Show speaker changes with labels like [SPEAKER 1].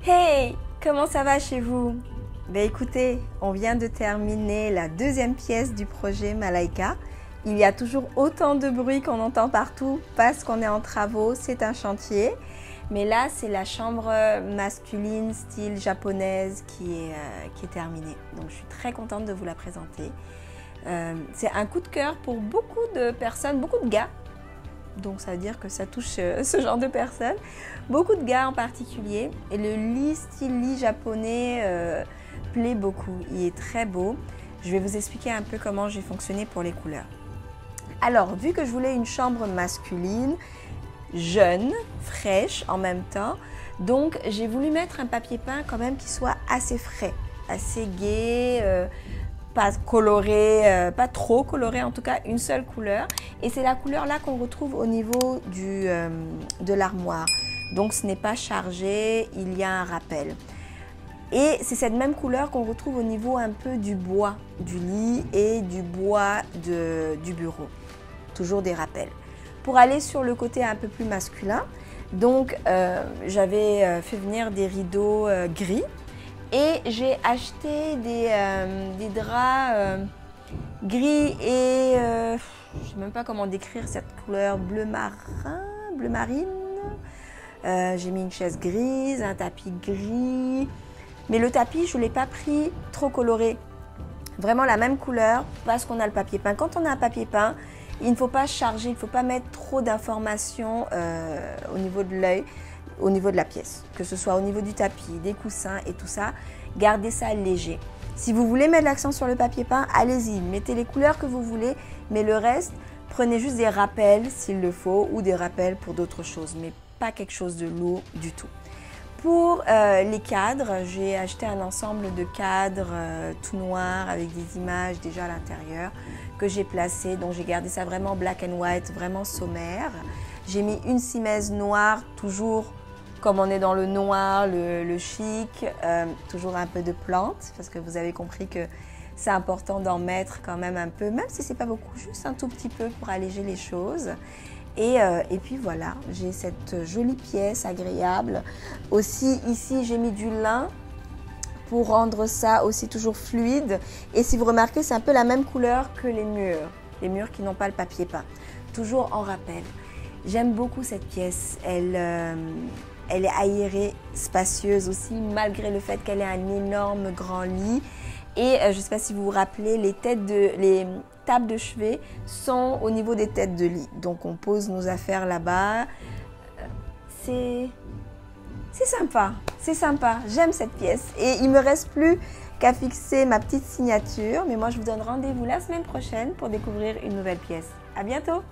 [SPEAKER 1] Hey, comment ça va chez vous? Ben écoutez, on vient de terminer la deuxième pièce du projet Malaika. Il y a toujours autant de bruit qu'on entend partout parce qu'on est en travaux, c'est un chantier. Mais là, c'est la chambre masculine style japonaise qui est terminée. Donc je suis très contente de vous la présenter. C'est un coup de cœur pour beaucoup de personnes, beaucoup de gars. Donc ça veut dire que ça touche ce genre de personnes. Beaucoup de gars en particulier. Et le lit style lit japonais plaît beaucoup. Il est très beau. Je vais vous expliquer un peu comment j'ai fonctionné pour les couleurs. Alors, vu que je voulais une chambre masculine, jeune, fraîche en même temps, donc j'ai voulu mettre un papier peint quand même qui soit assez frais, assez gai, pas coloré, pas trop coloré, en tout cas une seule couleur. Et c'est la couleur là qu'on retrouve au niveau de l'armoire. Donc ce n'est pas chargé, il y a un rappel. Et c'est cette même couleur qu'on retrouve au niveau un peu du bois du lit et du bois du bureau. Toujours des rappels. Pour aller sur le côté un peu plus masculin, donc j'avais fait venir des rideaux gris. Et j'ai acheté des draps gris et je ne sais même pas comment décrire cette couleur bleu marin, bleu marine. J'ai mis une chaise grise, un tapis gris. Mais le tapis, je ne l'ai pas pris trop coloré. Vraiment la même couleur parce qu'on a le papier peint. Quand on a un papier peint, il ne faut pas charger, il ne faut pas mettre trop d'informations au niveau de l'œil. Au niveau de la pièce, que ce soit au niveau du tapis, des coussins et tout ça, gardez ça léger. Si vous voulez mettre l'accent sur le papier peint, allez-y, mettez les couleurs que vous voulez, mais le reste, prenez juste des rappels s'il le faut ou des rappels pour d'autres choses, mais pas quelque chose de lourd du tout. Pour les cadres, j'ai acheté un ensemble de cadres tout noirs avec des images déjà à l'intérieur que j'ai placé, donc j'ai gardé ça vraiment black and white, vraiment sommaire. J'ai mis une simèse noire, toujours comme on est dans le noir, le chic, toujours un peu de plantes, parce que vous avez compris que c'est important d'en mettre quand même un peu, même si c'est pas beaucoup, juste un tout petit peu pour alléger les choses. Et puis voilà, j'ai cette jolie pièce agréable. Aussi ici, j'ai mis du lin pour rendre ça aussi toujours fluide. Et si vous remarquez, c'est un peu la même couleur que les murs qui n'ont pas le papier peint, toujours en rappel. J'aime beaucoup cette pièce, elle est aérée, spacieuse aussi, malgré le fait qu'elle ait un énorme grand lit. Et je ne sais pas si vous vous rappelez, les tables de chevet sont au niveau des têtes de lit. Donc on pose nos affaires là-bas. C'est sympa, j'aime cette pièce. Et il ne me reste plus qu'à fixer ma petite signature. Mais moi je vous donne rendez-vous la semaine prochaine pour découvrir une nouvelle pièce. À bientôt!